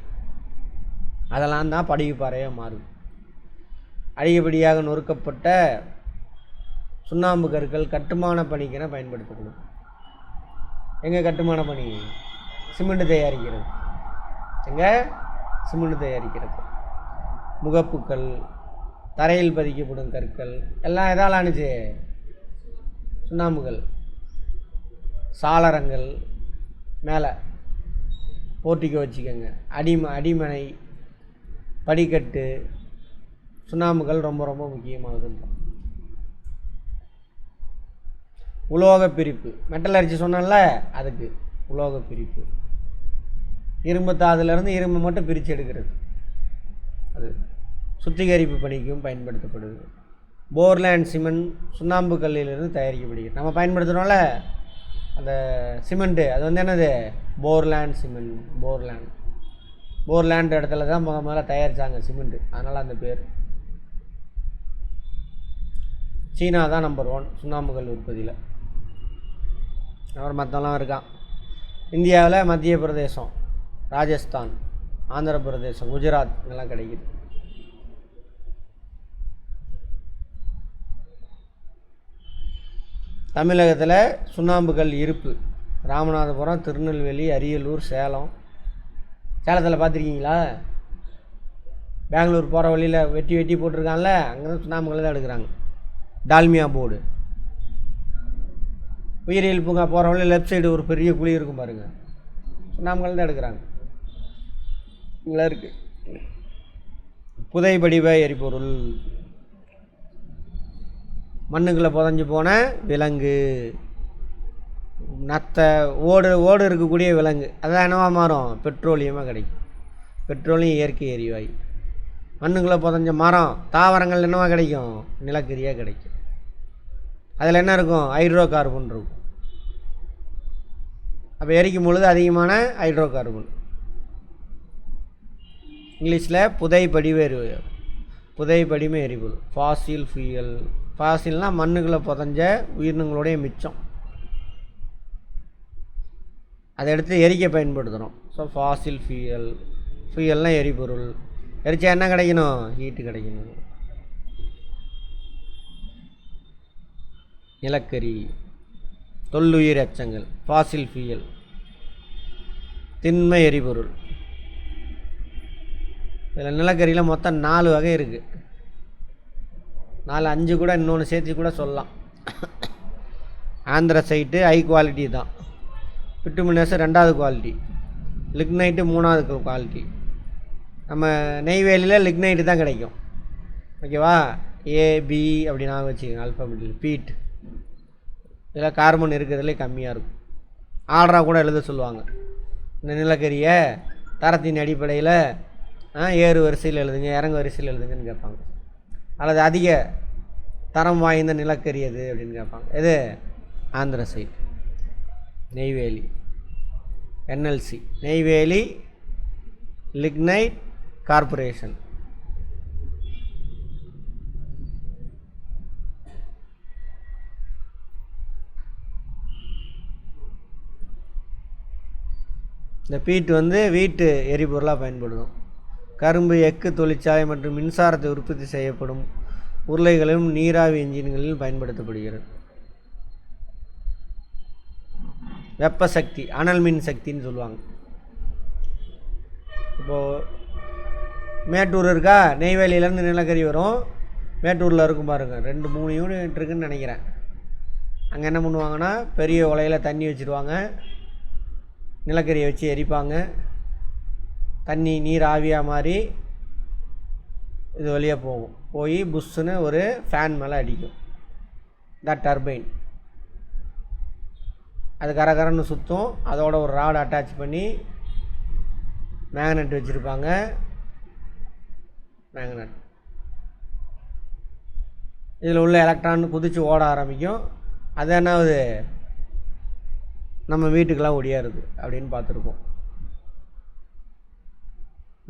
அதெல்லாம் தான் படிவு பாறையாக மாறும். அதிகப்படியாக நொறுக்கப்பட்ட சுண்ணாம்பு கற்கள் கட்டுமான பணிக்கென பயன்படுத்தப்படும். எங்கே கட்டுமான பணி? சிமெண்ட் தயாரிக்கிறது. எங்கே? சிமெண்ட் தயாரிக்கிறது. முகப்புக்கள், தரையில் பதிக்கப்படும் கற்கள் எல்லாம் எதால் ஆணுச்சு? சுண்ணாம்புகள். சாளரங்கள், மேலே போர்ட்டிக்கோ வச்சுக்கோங்க, அடிமனை, படிக்கட்டு, சுண்ணாம்புகள் ரொம்ப ரொம்ப முக்கியமானது. உலோக பிரிப்பு, மெட்டல் அரிசி சொன்னல, அதுக்கு உலோக பிரிப்பு. இரும்பு தாதுலேருந்து இரும்பு மட்டும் பிரித்து எடுக்கிறது, அது சுத்திகரிப்பு பணிக்கும் பயன்படுத்தப்படுது. போர்லேண்ட் சிமெண்ட் சுண்ணாம்பு கல்லிலிருந்து தயாரிக்கப்படுகிறது. நம்ம பயன்படுத்துகிறோம்ல, அந்த சிமெண்ட்டு அது வந்து என்னது போர்லேண்ட் சிமெண்ட். போர்லேண்ட் இடத்துல தான் முதல்ல தயாரித்தாங்க சிமெண்ட்டு, அதனால் அந்த பேர். சீனா தான் நம்பர் 1 சுண்ணாம்புக்கல் உற்பத்தியில். அப்புறம் மற்றெல்லாம் இருக்கான். இந்தியாவில் மத்திய பிரதேசம், ராஜஸ்தான், ஆந்திர பிரதேசம், குஜராத் இதெல்லாம் கிடைக்குது. தமிழகத்தில் சுண்ணாம்புக்கல் இருப்பு ராமநாதபுரம், திருநெல்வேலி, அரியலூர், சேலம். சேலத்தில் பார்த்துருக்கீங்களா? பெங்களூர் போகிற வழியில் வெட்டி போட்டிருக்கான்ல, அங்கே தான் சுண்ணாம்புக்கல் தான் எடுக்கிறாங்க. டால்மியா போர்டு. உயிரியல் பூங்கா போகிற வழியில் லெஃப்ட் சைடு ஒரு பெரிய குழி இருக்கும் பாருங்கள், சுண்ணாம்புக்கல் தான் எடுக்கிறாங்க. இங்கே இருக்குது. புதை படிவ எரிபொருள் மண்ணுக்குள்ளே புதஞ்சு போன விலங்கு, நத்தை, ஓடு இருக்கக்கூடிய விலங்கு, அதான் என்னவா மாறும்? பெட்ரோலியமாக கிடைக்கும். பெட்ரோலியம் இயற்கை எரிவாயு. மண்ணுக்குள்ளே புதஞ்ச மரம், தாவரங்கள் என்னவா கிடைக்கும்? நிலக்கரியாக கிடைக்கும். அதில் என்ன இருக்கும்? ஹைட்ரோ கார்பன் இருக்கும். அப்போ எரிக்கும் பொழுது அதிகமான ஹைட்ரோ கார்பன். இங்கிலீஷில் புதை படிவ எரிபொருள், ஃபாசில் ஃபியூயல். ஃபாசில்னால் மண்ணுக்குள்ளே புதஞ்ச உயிரினங்களுடைய மிச்சம், அதை எடுத்து எரிக்க பயன்படுத்துகிறோம். ஸோ ஃபாசில் ஃபியூயல்னால் எரிபொருள். எரிச்சா என்ன கிடைக்கணும்? ஹீட்டு கிடைக்கணும். நிலக்கரி, தொல்லுயிர் எச்சங்கள், ஃபாசில் ஃபியூயல். திண்ம எரிபொருள். இதில் நிலக்கரியில் மொத்தம் 4 வகை இருக்குது. 4 5 கூட இன்னொன்று சேர்த்து கூட சொல்லலாம். ஆந்திரசைட்டு ஹை குவாலிட்டி தான், பிட்டுமினஸ் 2வது குவாலிட்டி, லிக்னைட்டு 3வது குவாலிட்டி. நம்ம நெய்வேலியில் லிக்னைட்டு தான் கிடைக்கும். ஓகேவா? ஏபி அப்படி நான் வச்சுக்கோங்க ஆல்ஃபாபெட்டில். பீட் இதில் கார்பன் இருக்கிறதுலே கம்மியாக இருக்கும். ஆர்டராக கூட எழுத சொல்லுவாங்க. இந்த நிலக்கரியை தரத்தின் அடிப்படையில் ஏறு வரிசையில் எழுதுங்க, இறங்கு வரிசையில் எழுதுங்கன்னு கேட்பாங்க. அல்லது அதிக தரம் வாய்ந்த நிலக்கரி எது அப்படின்னு கேட்பாங்க. எது? Anthracite, Neyveli, NLC, Neyveli lignite corporation. இந்த பீட் வந்து வீட்டு எரிபொருளாக பயன்படுத்தும். கரும்பு, எஃகு தொழிற்சாலை மற்றும் மின்சாரத்தை உற்பத்தி செய்யப்படும் உருளைகளிலும் நீராவி என்ஜின்களில் பயன்படுத்தப்படுகிறது. வெப்ப சக்தி, அனல் மின் சக்தின்னு சொல்லுவாங்க. இப்போது மேட்டூர் இருக்கா, நெய்வேலியிலேருந்து நிலக்கரி வரும், மேட்டூரில் இருக்கும் பாருங்கள், 2-3 யூனிட் இருக்குதுன்னு நினைக்கிறேன். அங்கே என்ன பண்ணுவாங்கன்னா, பெரிய உலையில் தண்ணி வச்சுருவாங்க, நிலக்கரியை வச்சு எரிப்பாங்க. தண்ணி நீர் ஆவியாக மாதிரி இது வழியாக போய் புஷ்ஷுன்னு ஒரு ஃபேன் மேலே அடிக்கும். இதான் டர்பைன். அது கரகரன்னு சுற்றும். அதோட ஒரு ராடு அட்டாச் பண்ணி மேக்னெட் வச்சுருப்பாங்க. மேக்னெட் இதில் உள்ள எலக்ட்ரான் குதித்து ஓட ஆரம்பிக்கும். அது என்னாவது நம்ம வீட்டுக்கெல்லாம் ஒடியாருது அப்படின்னு பார்த்துருக்கோம்.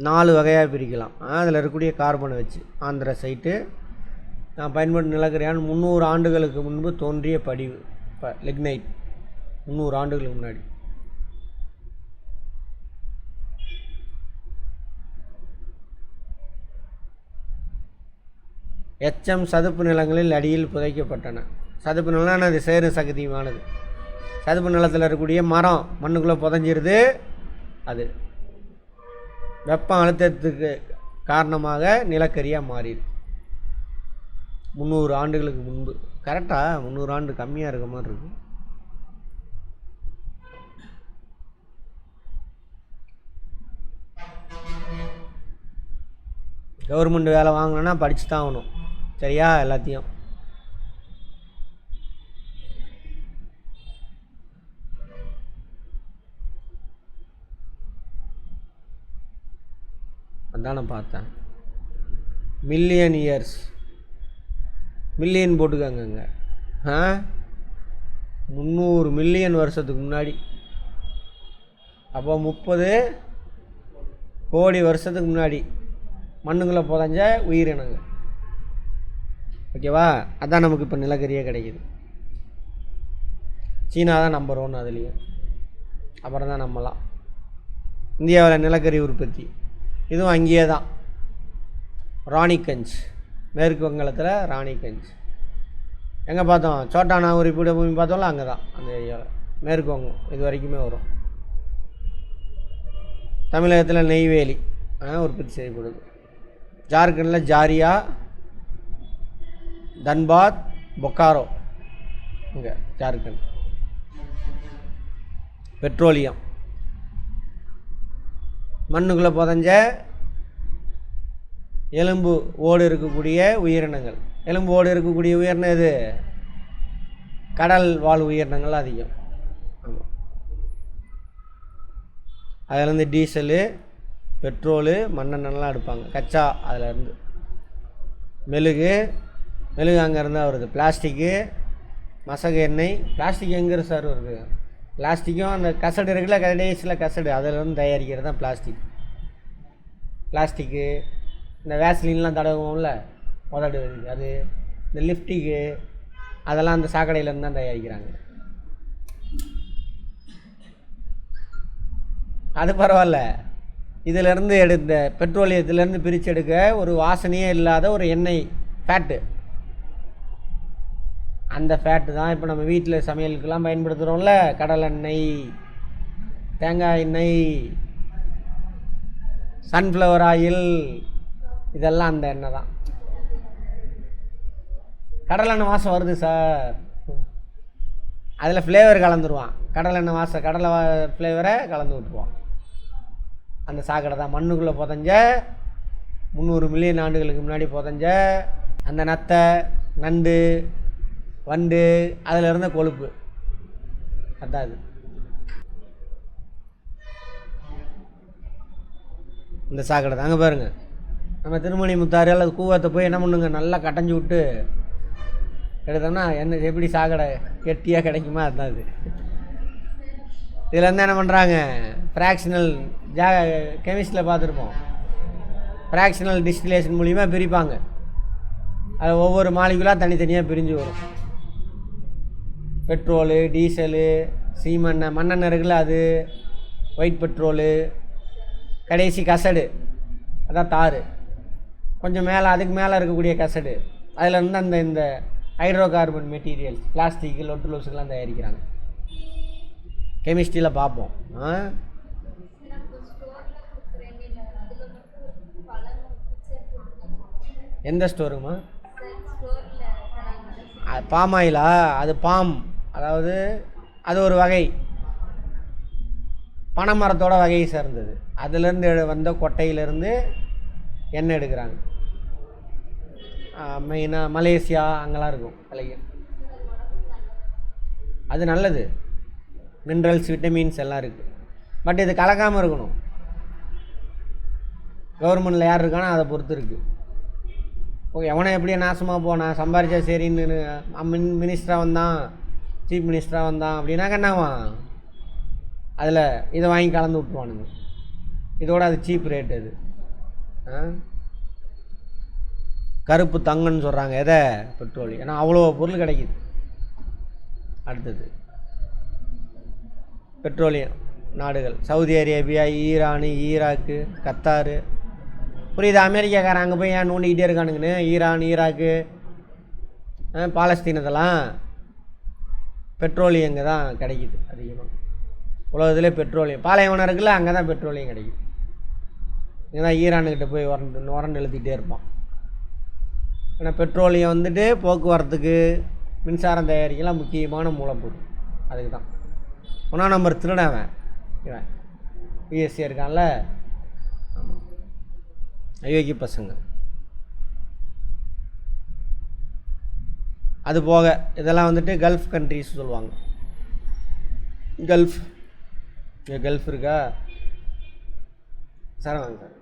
4 வகையாக பிரிக்கலாம். அதில் இருக்கக்கூடிய கார்பனை வச்சு. ஆந்திரசைட்டு நான் பயன்படும் நிலக்கரியான 300 ஆண்டுகளுக்கு முன்பு தோன்றிய படிவு. இப்போ லிக்னைட் 300 ஆண்டுகளுக்கு முன்னாடி. எச்சம் சதுப்பு நிலங்களில் அடியில் புதைக்கப்பட்டன. சதுப்பு நிலம்னா அது சேரும் சகதியுமானது. சதுப்பு நிலத்தில் இருக்கக்கூடிய மரம் மண்ணுக்குள்ளே புதைஞ்சிருது. அது வெப்ப அழுத்தத்துக்கு காரணமாக நிலக்கரியாக மாறிடு. 300 ஆண்டுகளுக்கு முன்பு. கரெக்டாக 300 ஆண்டு கம்மியாக இருக்க மாதிரி இருக்கு. கவர்மெண்ட் வேலை வாங்கணுன்னா படித்து தான் ஆகணும். சரியா? எல்லாத்தையும் அதான் நான் பார்த்தேன். மில்லியன் இயர்ஸ், மில்லியன் போட்டுக்காங்க. 300 மில்லியன் வருஷத்துக்கு முன்னாடி. அப்போ 30 கோடி வருஷத்துக்கு முன்னாடி மண்ணுக்குள்ளே புதஞ்ச உயிரினங்கள். ஓகேவா? அதான் நமக்கு இப்போ நிலக்கரியே கிடைக்கிது. சீனா தான் நம்பர் 1 அதுலேயும். அப்புறம் தான் நம்மலாம். இந்தியாவில் நிலக்கரி உற்பத்தி இதுவும் அங்கேயே தான். ராணிகஞ்ச், மேற்கு வங்காளத்தில் ராணிகஞ்ச். எங்கே பார்த்தோம்? சோட்டா நாகூர் பீடபூமி பார்த்தோம்ல, அங்கே தான், அந்த ஏரியாவில் மேற்கு வங்கம் இது வரைக்குமே வரும். தமிழகத்தில் நெய்வேலி உற்பத்தி செய்யப்படுது. ஜார்க்கண்டில் ஜாரியா, தன்பாத், பொக்காரோ, இங்கே ஜார்க்கண்ட். பெட்ரோலியம் மண்ணுக்குள்ளே புதஞ்ச எலும்பு ஓடு இருக்கக்கூடிய உயிரினங்கள். எலும்பு ஓடு இருக்கக்கூடிய உயிரினம் எது? கடல் வாழ் உயிரினங்கள் அதிகம். ஆமாம். அதிலேருந்து டீசலு, பெட்ரோலு, மண்ணெண்ணெய்லாம் எடுப்பாங்க, கச்சா. அதிலேருந்து மெழுகு அங்கேருந்து வருது. பிளாஸ்டிக்கு, மசகு எண்ணெய். பிளாஸ்டிக் எங்கே சார் வருது? பிளாஸ்டிக்கும் அந்த கசடு இருக்குல்ல, கடைசியில் கசடு, அதிலேருந்து தயாரிக்கிறது தான் பிளாஸ்டிக்கு. இந்த வேஸ்லின்லாம் தடவுவோம்ல உதடு, அது இந்த லிப்டிக்கு, அதெல்லாம் அந்த சாக்கடையிலேருந்து தான் தயாரிக்கிறாங்க. அது பரவாயில்ல. இதிலேருந்து எடுத்த பெட்ரோலியத்திலேருந்து பிரித்து எடுக்க ஒரு வாசனையே இல்லாத ஒரு எண்ணெய், ஃபேட்டு. அந்த ஃபேட்டு தான் இப்போ நம்ம வீட்டில் சமையலுக்கெல்லாம் பயன்படுத்துகிறோம்ல. கடலெண்ணெய், தேங்காய் எண்ணெய், சன்ஃப்ளவர் ஆயில், இதெல்லாம் அந்த எண்ணெய் தான். கடலெண்ணெய் வாசம் வருது சார், அதில் ஃப்ளேவர் கலந்துருவான். கடலெண்ணெய் வாசம், கடலை ஃப்ளேவரை கலந்து விட்டுருவான். அந்த சாக்கடை தான் மண்ணுக்குள்ளே புதஞ்ச 300 மில்லியன் ஆண்டுகளுக்கு முன்னாடி புதஞ்ச அந்த நத்தை, நண்டு, வண்டு, அதில் இருந்த கொழுப்பு. அதான் இது. இந்த சாக்கடை தான். அங்கே பாருங்கள், நம்ம திருமணி முத்தாறு அல்லது கூவத்தை போய் என்ன பண்ணுங்க, நல்லா கடைஞ்சி விட்டு எடுத்தோம்னா என்ன எப்படி சாக்கடை கெட்டியாக கிடைக்குமா? அதுதான் இது. இதில் இருந்து என்ன பண்ணுறாங்க, ஃப்ராக்ஷனல் கெமிஸ்ட்ரியில் பார்த்துருப்போம், ஃப்ராக்ஷனல் டிஸ்டிலேஷன் மூலிமா பிரிப்பாங்க. அது ஒவ்வொரு மாலிகுலாக தனித்தனியாக பிரிஞ்சு வரும். பெட்ரோலு, டீசலு, சீமெண்ணெய், மண்ணெண்ணெய் இருக்குல்ல, அது ஒயிட் பெட்ரோலு, கடைசி கசடு, அதான் தார். கொஞ்சம் மேலே, அதுக்கு மேலே இருக்கக்கூடிய கசடு, அதில் இருந்து அந்த இந்த ஹைட்ரோ கார்பன் மெட்டீரியல்ஸ், பிளாஸ்டிக்கு, லொட்டு லூசுக்கெலாம் தயாரிக்கிறாங்க. கெமிஸ்ட்ரியில் பார்ப்போம். எந்த ஸ்டோருமா? பாம் ஆயிலா? அது பாம், அதாவது அது ஒரு வகை பனைமரத்தோட வகையை சேர்ந்தது. அதுலேருந்து வந்த கொட்டையிலேருந்து எண்ணெய் எடுக்கிறாங்க. மெயினாக மலேசியா அங்கெல்லாம் இருக்கும் விலைக்கு. அது நல்லது, மினரல்ஸ், விட்டமின்ஸ் எல்லாம் இருக்குது. பட் இது கலக்காமல் இருக்கணும். கவர்மெண்டில் யார் இருக்கானோ அதை பொறுத்து இருக்குது. ஓகே, எவனை எப்படியே நாசமாக போனான், சம்பாரிச்சா சரின்னு மினிஸ்டராக வந்தான், சீஃப் மினிஸ்டராக வந்தான் அப்படின்னா என்னவான், அதில் இதை வாங்கி கலந்து விட்ருவானுங்க. இதோட அது சீப் ரேட். அது கருப்பு தங்கன்னு சொல்கிறாங்க எதை? பெட்ரோல். ஏன்னா அவ்வளோ பொருள் கிடைக்கிது. அடுத்தது பெட்ரோலியம் நாடுகள், Saudi Arabia, Iran, Iraq, Qatar. புரியுது? அமெரிக்காக்காரன் அங்கே போய் ஏன் நோண்டிக்கிட்டே இருக்கானுங்கன்னு. ஈரான், ஈராக்கு, பாலஸ்தீனத்தெல்லாம் பெட்ரோலியம் இங்கே தான் கிடைக்கிது அதிகமாக. உலகத்திலே பெட்ரோலியம் பாலைவனம் இருக்குல்ல, அங்கே தான் பெட்ரோலியம் கிடைக்கும். இங்கே தான் ஈரானுக்கிட்ட போய் உரண்டு எழுத்திக்கிட்டே இருப்பான். ஏன்னா பெட்ரோலியம் வந்துட்டு போக்குவரத்துக்கு, மின்சாரம் தயாரிக்கலாம் முக்கியமான மூலப்பொருள். அதுக்கு தான் 1ஆம் நம்பர் திருடவன் இவன் பிஎஸ்சி இருக்கான்ல. ஆமாம், அயோக்கிய பசங்க. அது போக இதெல்லாம் வந்துட்டு கல்ஃப் கண்ட்ரிஸ் சொல்லுவாங்க. கல்ஃப், இங்கே கல்ஃப் இருக்கா சார்? வாங்க சார்.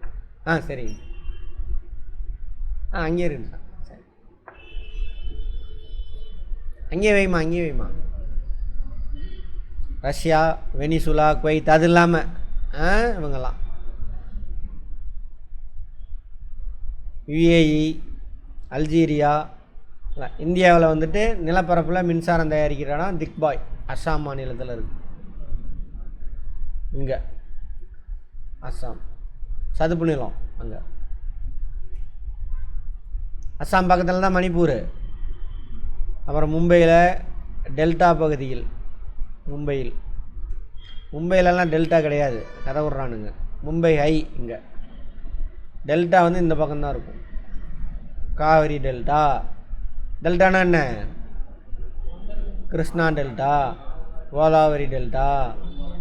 சரிங்க. அங்கேயே இருக்கு சார். சரி, அங்கேயே வைமா. ரஷ்யா, வெனிசுலா, குவைத், அது இல்லாமல் இவங்கெல்லாம் யுஏஇ, அல்ஜீரியா. இந்தியாவில் வந்துட்டு நிலப்பரப்பில் மின்சாரம் தயாரிக்கிற இடம் திக்பாய், அஸ்ஸாம் மாநிலத்தில் இருக்குது. இங்கே அஸ்ஸாம் சதுப்பு நிலம். அங்கே அஸ்ஸாம் பக்கத்தில் தான் மணிப்பூர். அப்புறம் மும்பையில் டெல்டா பகுதியில், மும்பையிலலாம் டெல்டா கிடையாது, கதை விட்றானுங்க. மும்பை ஹை. இங்கே டெல்டா வந்து இந்த பக்கம்தான் இருக்கும். காவிரி டெல்டா. டெல்டானா என்ன? Krishna delta, Godavari delta,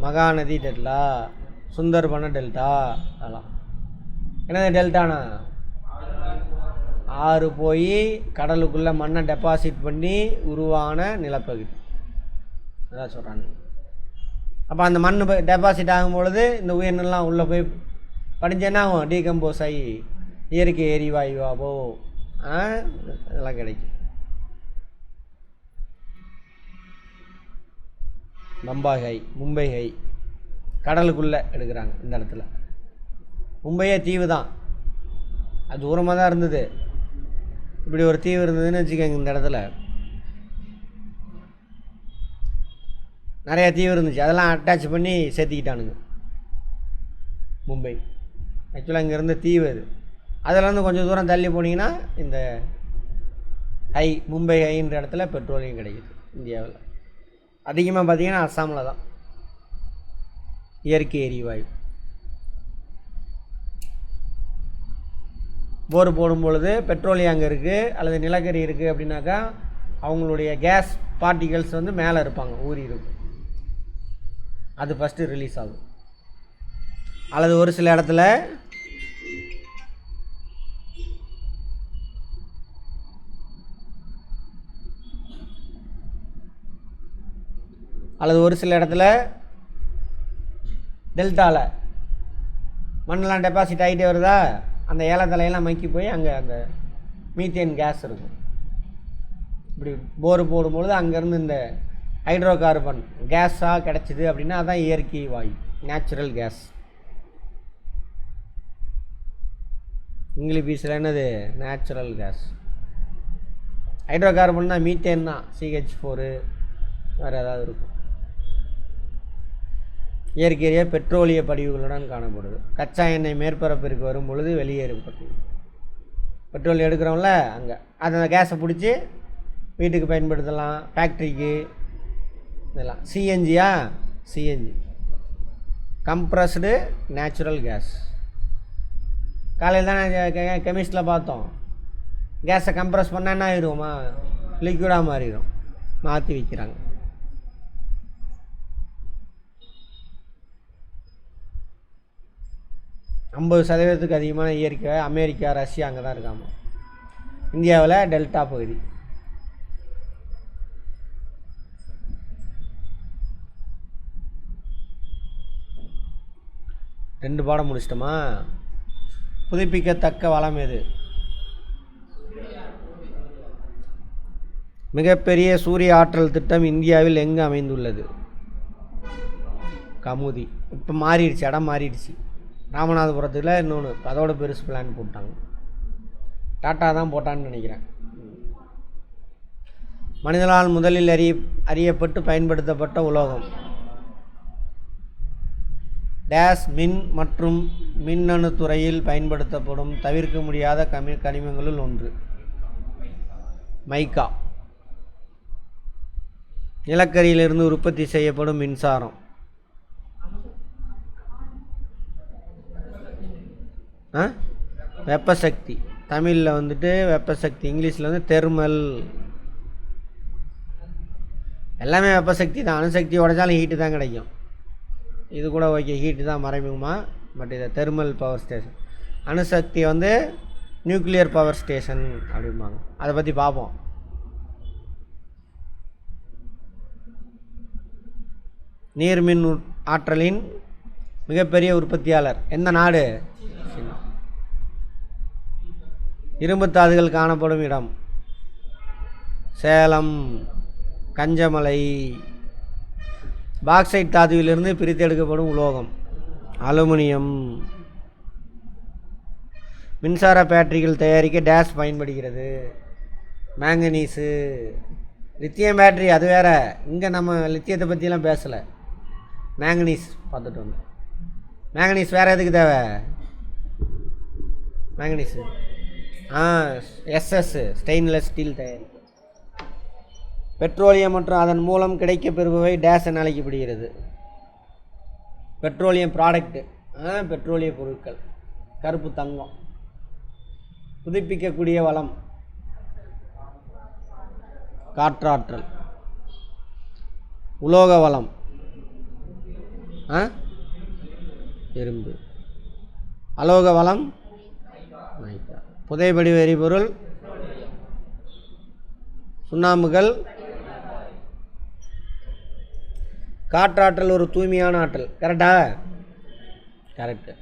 Mahanadi delta, Sundarban delta. அதெல்லாம் என்னது டெல்டானா? ஆறு போய் கடலுக்குள்ளே மண்ணை டெபாசிட் பண்ணி உருவான நிலப்பகுதி. அதான் சொல்கிறாங்க. அப்போ அந்த மண் டெபாசிட் ஆகும்பொழுது இந்த உயிரினெல்லாம் உள்ளே போய் படிஞ்சேன்னா ஆகும், டீகம்போஸ் ஆகி இயற்கை எரிவாயுவாவோ இதெல்லாம் கிடைக்கும். மும்பை ஹை கடலுக்குள்ளே எடுக்கிறாங்க. இந்த இடத்துல மும்பையே தீவு தான், அது தூரமாக தான் இருந்தது. இப்படி ஒரு தீவு இருந்ததுன்னு வச்சுக்கோங்க. இந்த இடத்துல நிறையா தீவு இருந்துச்சு, அதெல்லாம் அட்டாச் பண்ணி சேர்த்திக்கிட்டானுங்க. மும்பை ஆக்சுவலாக இங்கே இருந்த தீவு அது. அதில் வந்து கொஞ்சம் தூரம் தள்ளி போனீங்கன்னா இந்த மும்பை ஹைன்ற இடத்துல பெட்ரோலியம் கிடைக்குது. இந்தியாவில் அதிகமாக பார்த்திங்கன்னா அஸ்ஸாமில் தான் இயற்கை எரிவாயு. போர் போடும் பொழுது பெட்ரோலியம் அங்கே இருக்குது அல்லது நிலக்கரி இருக்குது அப்படின்னாக்கா அவங்களுடைய கேஸ் பார்ட்டிகல்ஸ் வந்து மேலே இருப்பாங்க, ஊறி இருக்கும். அது ஃபஸ்ட்டு ரிலீஸ் ஆகும். அல்லது ஒரு சில இடத்துல டெல்டாவில் மண்ணெல்லாம் டெபாசிட் ஆகிட்டே வருதா, அந்த ஏலத்தலையெல்லாம் மக்கி போய் அங்கே அந்த மீத்தேன் கேஸ் இருக்கும். இப்படி போர் போடும்பொழுது அங்கேருந்து இந்த ஹைட்ரோ கார்பன் கேஸாக கிடச்சிது அப்படின்னா அதான் இயற்கை வாயு, நேச்சுரல் கேஸ். இங்கிலீஷில் என்னது? Natural gas. ஹைட்ரோ கார்பன் தான் மீத்தேன் தான், CH4 வேறு ஏதாவது இருக்கும். இயற்கையாக பெட்ரோலிய படிவுகளுடன் காணப்படுது. கச்சா எண்ணெய் மேற்பரப்பிற்கு வரும் பொழுது வெளியேறப்பட்டு பெட்ரோல் எடுக்கிறோம்ல அங்கே அந்த கேஸை பிடிச்சி வீட்டுக்கு பயன்படுத்தலாம், ஃபேக்ட்ரிக்கு இதெல்லாம். CNG compressed natural gas. காலையில் தானே கெமிஸ்டில் பார்த்தோம், கேஸை கம்ப்ரஸ் பண்ணால் என்ன ஆகிடுவோமா, லிக்விடாக மாறிடும். மாற்றி விற்கிறாங்க. %50 அதிகமான இயற்கை அமெரிக்கா, ரஷ்யா அங்கே தான் இருக்காமா. இந்தியாவில் டெல்டா பகுதி. ரெண்டு பாடம் முடிச்சிட்டோமா? புதுப்பிக்கத்தக்க வளம் எது? மிகப்பெரிய சூரிய ஆற்றல் திட்டம் இந்தியாவில் எங்கு அமைந்துள்ளது? கமுதி. இப்போ மாறிடுச்சு, இடம் மாறிடுச்சு. ராமநாதபுரத்தில் இன்னொன்று அதோட பெருசு பிளான் போட்டாங்க. டாட்டா தான் போட்டான்னு நினைக்கிறேன். மனிதனால் முதலில் அறியப்பட்டு பயன்படுத்தப்பட்ட உலோகம் டேஸ் மின் மற்றும் மின்னணு துறையில் பயன்படுத்தப்படும் தவிர்க்க முடியாத கனிமங்களுள் ஒன்று மைக்கா. நிலக்கரியிலிருந்து உற்பத்தி செய்யப்படும் மின்சாரம் வெப்பசக்தி. தமிழில் வந்துட்டு வெப்பசக்தி, இங்கிலீஷில் வந்து தெர்மல். எல்லாமே வெப்பசக்தி தான். அணுசக்தி உடைச்சாலும் ஹீட்டு தான் கிடைக்கும். இது கூட ஓகே, ஹீட்டு தான் மறைமுகமாக. பட் இதை தெர்மல் பவர் ஸ்டேஷன். அணுசக்தி வந்து நியூக்ளியர் பவர் ஸ்டேஷன் அப்படிம்பாங்க. அதை பற்றி பார்ப்போம். நீர்மின் ஆற்றலின் மிகப்பெரிய உற்பத்தியாளர் எந்த நாடு? இரும்புத்தாதுகள் காணப்படும் இடம் சேலம், கஞ்சமலை. பாக்சைட் தாதுவிலிருந்து பிரித்தெடுக்கப்படும் உலோகம் அலுமினியம். மின்சார பேட்டரிகள் தயாரிக்க டேஸ் பயன்படுகிறது மேங்கனீஸு. லித்தியம் பேட்டரி அது வேற, இங்கே நம்ம லித்தியத்தை பற்றிலாம் பேசலை, மேங்கனீஸ் பார்த்துட்டு வந்தோம். மேங்கனீஸ் வேறு எதுக்கு தேவை? மேங்கனீஸு எஸ்எஸ் ஸ்டெயின்லெஸ் ஸ்டீல் தயாரிப்பு. பெட்ரோலியம் மற்றும் அதன் மூலம் கிடைக்கப் பெறுபவை டேஸ் என அழைக்கப்படுகிறது. பெட்ரோலியம் ப்ராடக்ட்டு, பெட்ரோலிய பொருட்கள், கருப்பு தங்கம். புதுப்பிக்கக்கூடிய வளம் காற்றாற்றல். உலோக வளம் இரும்பு. அலோக வளம் புதைபடிவ எரிபொருள், சுண்ணாம்புகள். காற்றாற்றல் ஒரு தூய்மையான ஆற்றல். கரெக்டா? கரெக்டு.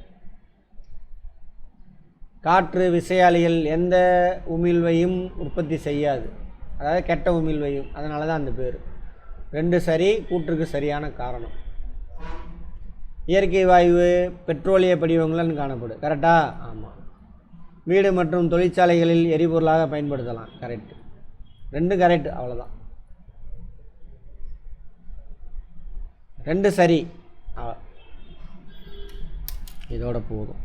காற்று விசையாழிகள் எந்த உமிழ்வையும் உற்பத்தி செய்யாது, அதாவது கெட்ட உமிழ்வையும். அதனால தான் அந்த பேர். 2 சரி, கூற்றுக்கு சரியான காரணம். இயற்கை வாயு பெட்ரோலிய படிவங்களும் காணப்படும். கரெக்டா? ஆமாம். வீடு மற்றும் தொழிற்சாலைகளில் எரிபொருளாக பயன்படுத்தலாம். கரெக்டு. 2 கரெக்டு, அவ்வளோதான். 2 சரி, இதோட போதும்.